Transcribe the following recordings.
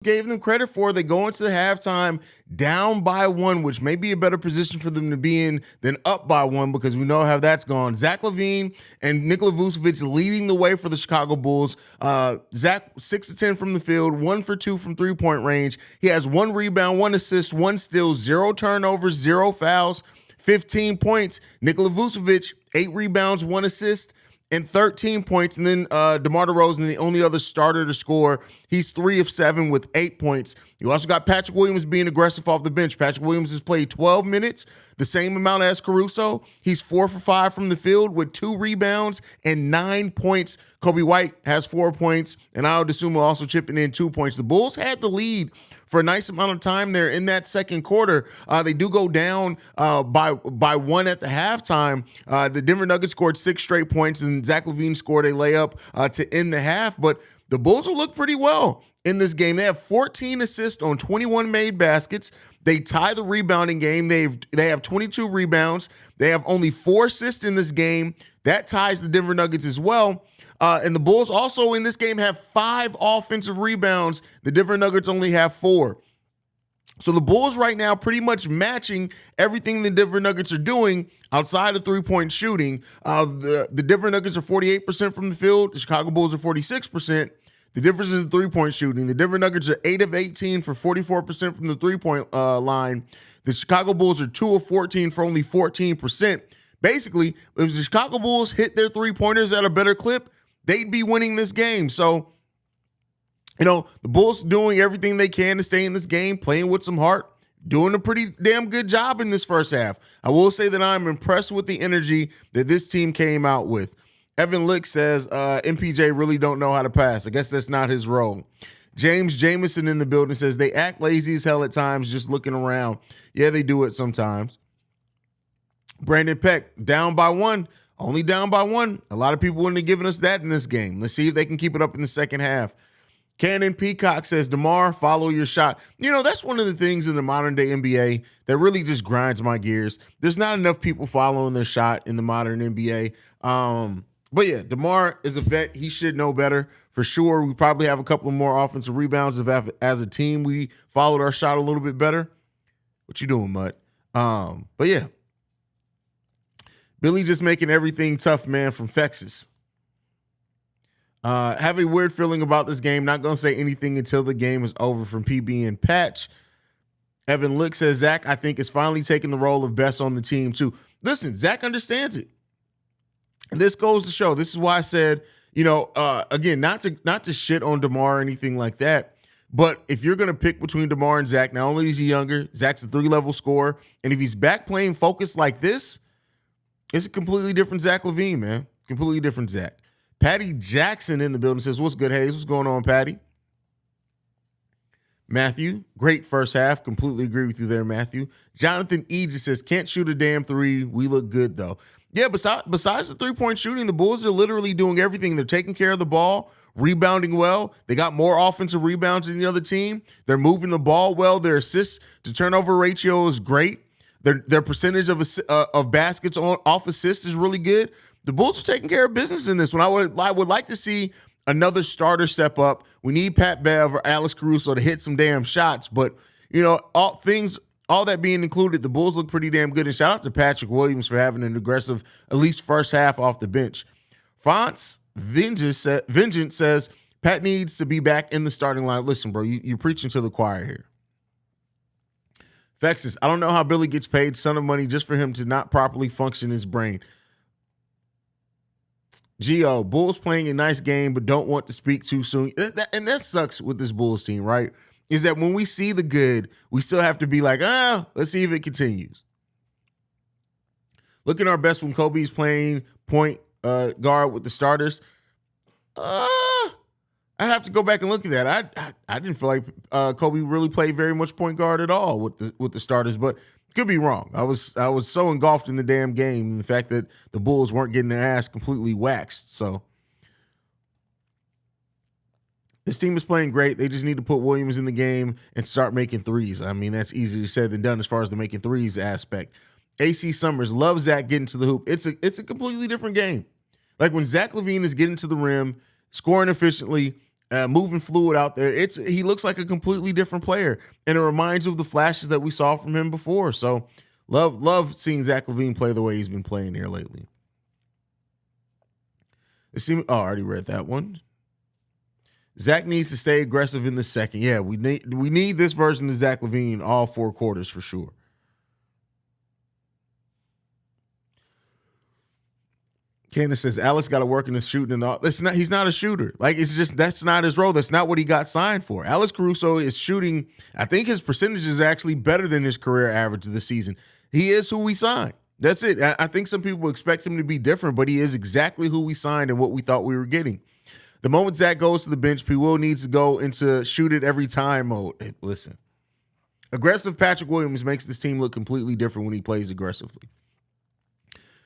gave them credit for. They go into the halftime down by one, which may be a better position for them to be in than up by one, because we know how that's gone. Zach LaVine and Nikola Vucevic leading the way for the Chicago Bulls. Zach 6 of 10 from the field, 1 for 2 from 3-point range. He has 1 rebound, 1 assist, 1 steal, 0 turnovers, 0 fouls, 15 points. Nikola Vucevic 8 rebounds, 1 assist, and 13 points. And then DeMar DeRozan, the only other starter to score. He's 3 of 7 with 8 points. You also got Patrick Williams being aggressive off the bench. Patrick Williams has played 12 minutes, the same amount as Caruso. He's 4 for 5 from the field with 2 rebounds and 9 points. Kobe White has 4 points, and Ayo Dosunmu also chipping in 2 points. The Bulls had the lead for a nice amount of time there in that second quarter. They do go down by 1 at the halftime. The Denver Nuggets scored 6 straight points, and Zach LaVine scored a layup to end the half. But the Bulls will look pretty well in this game. They have 14 assists on 21 made baskets. They tie the rebounding game. They have 22 rebounds. They have only 4 assists in this game. That ties the Denver Nuggets as well. And the Bulls also in this game have 5 offensive rebounds. The Denver Nuggets only have 4. So the Bulls right now pretty much matching everything the Denver Nuggets are doing outside of 3-point shooting. The Denver Nuggets are 48% from the field. The Chicago Bulls are 46%. The difference is the 3-point shooting. The Denver Nuggets are 8 of 18 for 44% from the 3-point line. The Chicago Bulls are 2 of 14 for only 14%. Basically, if the Chicago Bulls hit their 3-pointers at a better clip, they'd be winning this game. So, the Bulls doing everything they can to stay in this game, playing with some heart, doing a pretty damn good job in this first half. I will say that I'm impressed with the energy that this team came out with. Evan Lick says, MPJ really don't know how to pass. I guess that's not his role. James Jameson in the building says, they act lazy as hell at times, just looking around. Yeah, they do it sometimes. Brandon Peck, down by 1. Only down by 1. A lot of people wouldn't have given us that in this game. Let's see if they can keep it up in the second half. Cannon Peacock says, DeMar, follow your shot. That's one of the things in the modern day NBA that really just grinds my gears. There's not enough people following their shot in the modern NBA. But yeah, DeMar is a vet. He should know better for sure. We probably have a couple of more offensive rebounds if as a team we followed our shot a little bit better. What you doing, Mutt? But yeah. Billy just making everything tough, man, from Texas. Have a weird feeling about this game. Not going to say anything until the game is over, from PB and Patch. Evan Lick says, Zach, I think, is finally taking the role of best on the team, too. Listen, Zach understands it. And this goes to show. This is why I said, again, not to shit on DeMar or anything like that. But if you're going to pick between DeMar and Zach, not only is he younger, Zach's a 3-level scorer. And if he's back playing focused like this, it's a completely different Zach LaVine, man. Completely different Zach. Patty Jackson in the building says, what's good, Haize? What's going on, Patty? Matthew, great first half. Completely agree with you there, Matthew. Jonathan E. just says, can't shoot a damn 3. We look good, though. Yeah, besides the 3-point shooting, the Bulls are literally doing everything. They're taking care of the ball, rebounding well. They got more offensive rebounds than the other team. They're moving the ball well. Their assists to turnover ratio is great. Their percentage of baskets off assists is really good. The Bulls are taking care of business in this one. I would like to see another starter step up. We need Pat Bev or Alex Caruso to hit some damn shots. But, all that being included, the Bulls look pretty damn good. And shout out to Patrick Williams for having an aggressive, at least first half off the bench. Fonts Vengeance says, Pat needs to be back in the starting line. Listen, bro, you're preaching to the choir here. Fexus, I don't know how Billy gets paid son of money just for him to not properly function his brain. Gio, Bulls playing a nice game, but don't want to speak too soon. And that sucks with this Bulls team, right? Is that when we see the good, we still have to be like, let's see if it continues. Look at our best when Kobe's playing point guard with the starters. I'd have to go back and look at that. I didn't feel like Kobe really played very much point guard at all with the starters, but could be wrong. I was so engulfed in the damn game and the fact that the Bulls weren't getting their ass completely waxed. So this team is playing great. They just need to put Williams in the game and start making threes. I mean, that's easier said than done as far as the making threes aspect. AC Summers loves Zach getting to the hoop. It's a completely different game. Like when Zach LaVine is getting to the rim, scoring efficiently, moving fluid out there. He looks like a completely different player, and it reminds you of the flashes that we saw from him before. So love seeing Zach LaVine play the way he's been playing here lately. I already read that one. Zach needs to stay aggressive in the second. Yeah, we need this version of Zach LaVine all 4 quarters for sure. Candace says Alex got to work in the shooting and all. He's not a shooter. Like, it's just, that's not his role. That's not what he got signed for. Alex Caruso is shooting. I think his percentage is actually better than his career average of the season. He is who we signed. That's it. I think some people expect him to be different, but he is exactly who we signed and what we thought we were getting. The moment Zach goes to the bench, P. Will needs to go into shoot it every time mode. Hey, listen, aggressive Patrick Williams makes this team look completely different when he plays aggressively.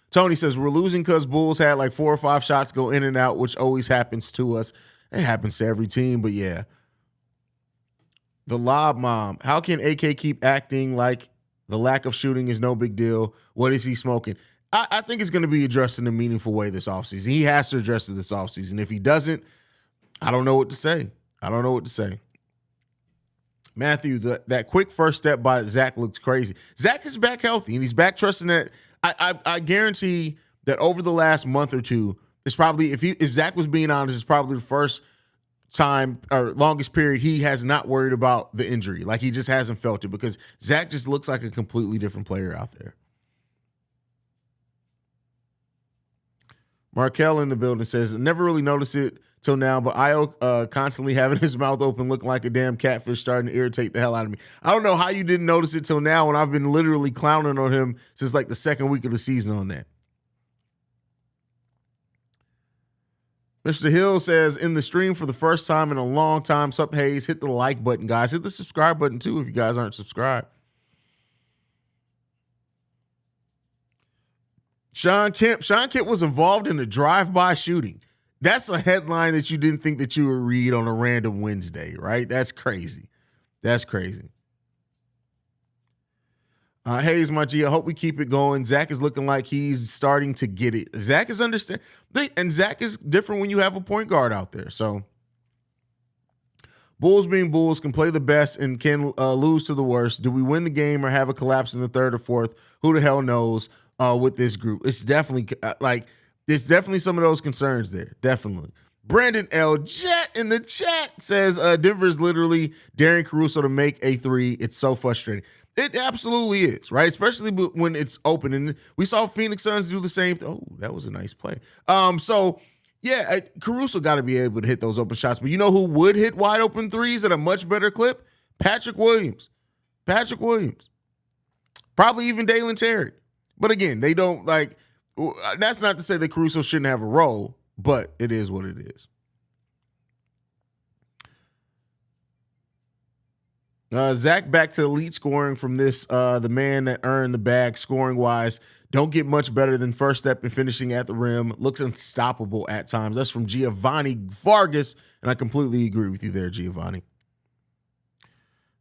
Tony says, we're losing because Bulls had like 4 or 5 shots go in and out, which always happens to us. It happens to every team, but yeah. The lob mom. How can AK keep acting like the lack of shooting is no big deal? What is he smoking? I think it's going to be addressed in a meaningful way this offseason. He has to address it this offseason. If he doesn't, I don't know what to say. Matthew, that quick first step by Zach looks crazy. Zach is back healthy, and he's back trusting that. I guarantee that over the last month or two, it's probably, if Zach was being honest, it's probably the first time or longest period he has not worried about the injury. Like, he just hasn't felt it, because Zach just looks like a completely different player out there. Markel in the building says, never really noticed it till now, but Io constantly having his mouth open looking like a damn catfish starting to irritate the hell out of me. I don't know how you didn't notice it till now when I've been literally clowning on him since like the second week of the season on that. Mr. Hill says, in the stream for the first time in a long time, sup Haize, hit the like button, guys. Hit the subscribe button too if you guys aren't subscribed. Sean Kemp was involved in a drive-by shooting. That's a headline that you didn't think that you would read on a random Wednesday, right? That's crazy. Haize, my G, I hope we keep it going. Zach is looking like he's starting to get it. Zach is and Zach is different when you have a point guard out there. So Bulls being Bulls can play the best and can lose to the worst. Do we win the game or have a collapse in the third or fourth? Who the hell knows? With this group, it's definitely some of those concerns there. Definitely. Brandon L. Jet in the chat says Denver's literally daring Caruso to make a 3. It's so frustrating. It absolutely is, right? Especially when it's open. And we saw Phoenix Suns do the same thing. Oh, that was a nice play. So yeah, Caruso got to be able to hit those open shots. But you know who would hit wide open 3s at a much better clip? Patrick Williams. Probably even Dalen Terry. But again, they don't like. That's not to say that Caruso shouldn't have a role, but it is what it is. Zach back to elite scoring from this. The man that earned the bag scoring wise. Don't get much better than first step and finishing at the rim. Looks unstoppable at times. That's from Giovanni Vargas, and I completely agree with you there, Giovanni.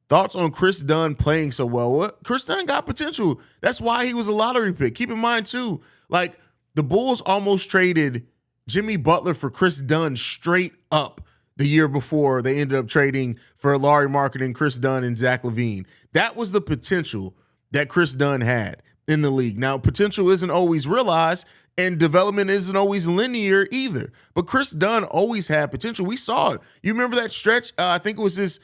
Thoughts on Chris Dunn playing so well? What? Chris Dunn got potential. That's why he was a lottery pick. Keep in mind, too, like the Bulls almost traded Jimmy Butler for Chris Dunn straight up the year before they ended up trading for Larry Marketing, Chris Dunn, and Zach LaVine. That was the potential that Chris Dunn had in the league. Now, potential isn't always realized, and development isn't always linear either. But Chris Dunn always had potential. We saw it. You remember that stretch? I think it was his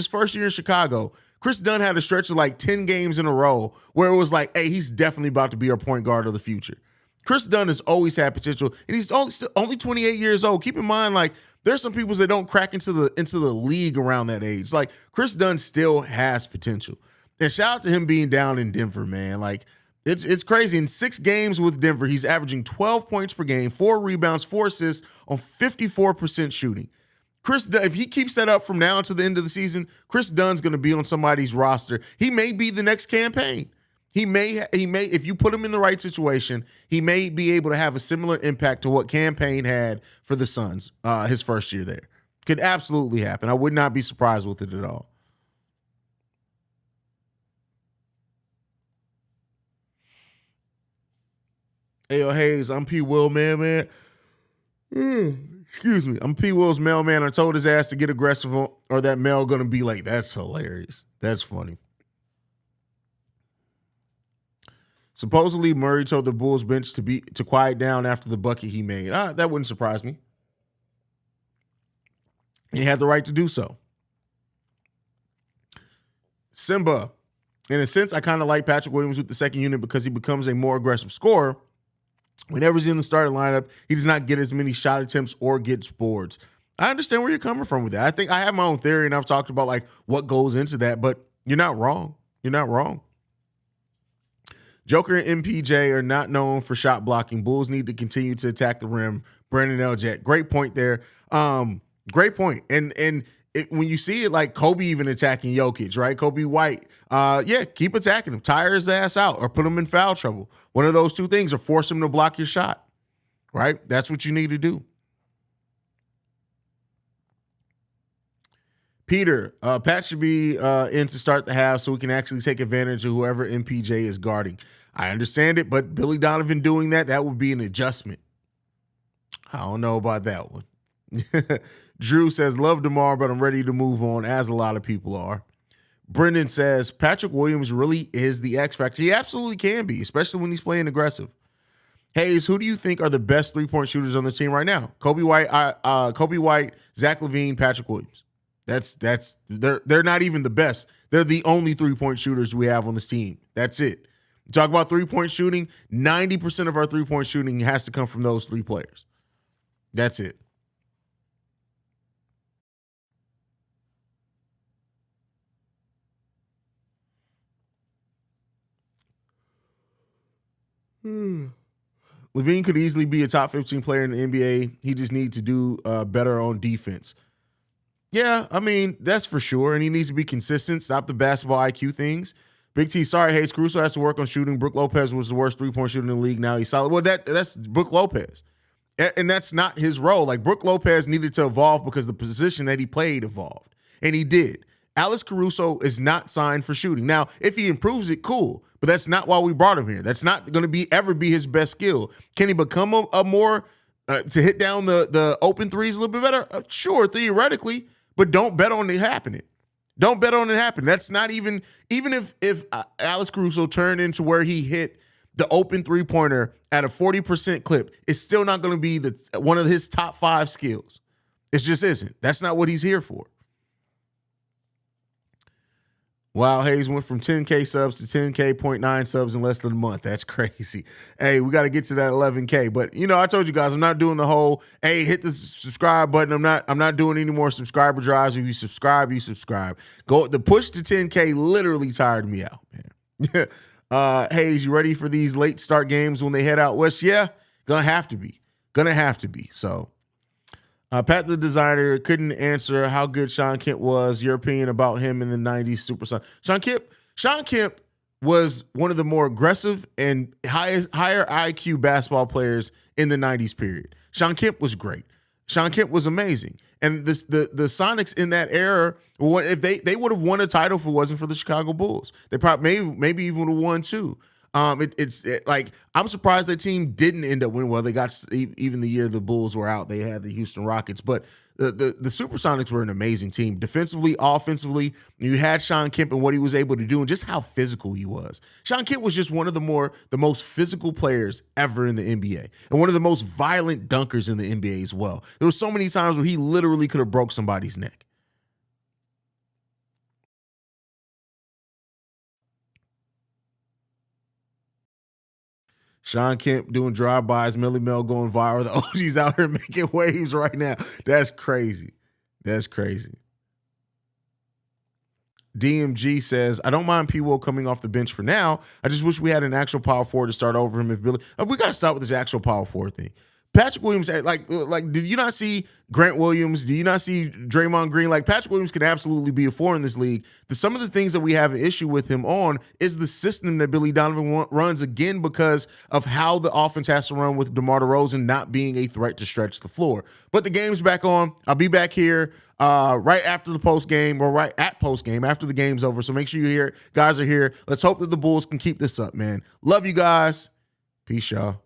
first year in Chicago. Chris Dunn had a stretch of like 10 games in a row where it was like, hey, he's definitely about to be our point guard of the future. Chris Dunn has always had potential, and he's only 28 years old. Keep in mind, like, there's some people that don't crack into the league around that age. Like, Chris Dunn still has potential. And shout out to him being down in Denver, man. Like, it's crazy. In 6 games with Denver, he's averaging 12 points per game, 4 rebounds, 4 assists on 54% shooting. Chris Dunn, if he keeps that up from now to the end of the season, Chris Dunn's going to be on somebody's roster. He may be the next campaign. He may, if you put him in the right situation, he may be able to have a similar impact to what Campaign had for the Suns his first year there. Could absolutely happen. I would not be surprised with it at all. Hey, yo, Haize, I'm P. Will, man. Excuse me. I'm P. Will's mailman. I told his ass to get aggressive or that mail gonna be late. That's hilarious. That's funny. Supposedly, Murray told the Bulls bench to quiet down after the bucket he made. That wouldn't surprise me. He had the right to do so. Simba, in a sense, I kind of like Patrick Williams with the second unit because he becomes a more aggressive scorer. Whenever he's in the starting lineup, he does not get as many shot attempts or gets boards. I understand where you're coming from with that. I think I have my own theory, and I've talked about like what goes into that, but you're not wrong. You're not wrong. Joker and MPJ are not known for shot blocking. Bulls need to continue to attack the rim. Brandon Eljet, great point there. Great point. And when you see it, like Kobe even attacking Jokic, right? Kobe White, keep attacking him. Tire his ass out or put him in foul trouble. One of those two things, or force him to block your shot, right? That's what you need to do. Peter, Pat should be in to start the half so we can actually take advantage of whoever MPJ is guarding. I understand it, but Billy Donovan doing that would be an adjustment. I don't know about that one. Drew says, love DeMar, but I'm ready to move on, as a lot of people are. Brendan says, Patrick Williams really is the X factor. He absolutely can be, especially when he's playing aggressive. Haize, who do you think are the best three-point shooters on the team right now? Kobe White, Zach LaVine, Patrick Williams. They're not even the best. They're the only three-point shooters we have on this team. That's it. You talk about three-point shooting, 90% of our three-point shooting has to come from those three players. That's it. LaVine could easily be a top 15 player in the NBA. He just needs to do better on defense. Yeah, I mean, that's for sure. And he needs to be consistent, stop the basketball IQ things. Big T, sorry, Haize, Caruso has to work on shooting. Brook Lopez was the worst three-point shooter in the league. Now he's solid. Well, that's Brook Lopez. And that's not his role. Like, Brook Lopez needed to evolve because the position that he played evolved. And he did. Alex Caruso is not signed for shooting. Now, if he improves it, cool. But that's not why we brought him here. That's not going to ever be his best skill. Can he become a more to hit down the open threes a little bit better? Sure, theoretically. But don't bet on it happening. Don't bet on it happening. That's not even if Alex Caruso turned into where he hit the open three-pointer at a 40% clip, it's still not going to be one of his top 5 skills. It just isn't. That's not what he's here for. Wow, Haize went from 10K subs to 10K.9 subs in less than a month. That's crazy. Hey, we got to get to that 11K. But, I told you guys, I'm not doing the whole, hey, hit the subscribe button. I'm not doing any more subscriber drives. If you subscribe, you subscribe. The push to 10K literally tired me out, man. Haize, you ready for these late start games when they head out west? Yeah, gonna have to be. So, Pat the designer couldn't answer how good Sean Kemp was. Your opinion about him in the 90s Superstar. Sean Kemp was one of the more aggressive and higher IQ basketball players in the 90s period. Sean Kemp was great. Sean Kemp was amazing. And the Sonics in that era, if they would have won a title if it wasn't for the Chicago Bulls. They probably maybe even would have won too. Like, I'm surprised that team didn't end up winning. Well, they got, even the year the Bulls were out, they had the Houston Rockets, but the Supersonics were an amazing team. Defensively, offensively, you had Sean Kemp and what he was able to do and just how physical he was. Sean Kemp was just one of the most physical players ever in the NBA and one of the most violent dunkers in the NBA as well. There were so many times where he literally could have broke somebody's neck. Sean Kemp doing drive-bys, Millie Mel going viral. The OG's out here making waves right now. That's crazy. DMG says, I don't mind P. Will coming off the bench for now. I just wish we had an actual power forward to start over him if Billy. We got to stop with this actual power forward thing. Patrick Williams, like, did you not see Grant Williams? Do you not see Draymond Green? Like, Patrick Williams can absolutely be a four in this league. Some of the things that we have an issue with him on is the system that Billy Donovan runs, again, because of how the offense has to run with DeMar DeRozan not being a threat to stretch the floor. But the game's back on. I'll be back here right after the post game, or right at post game after the game's over. So make sure you guys are here. Let's hope that the Bulls can keep this up, man. Love you guys. Peace, y'all.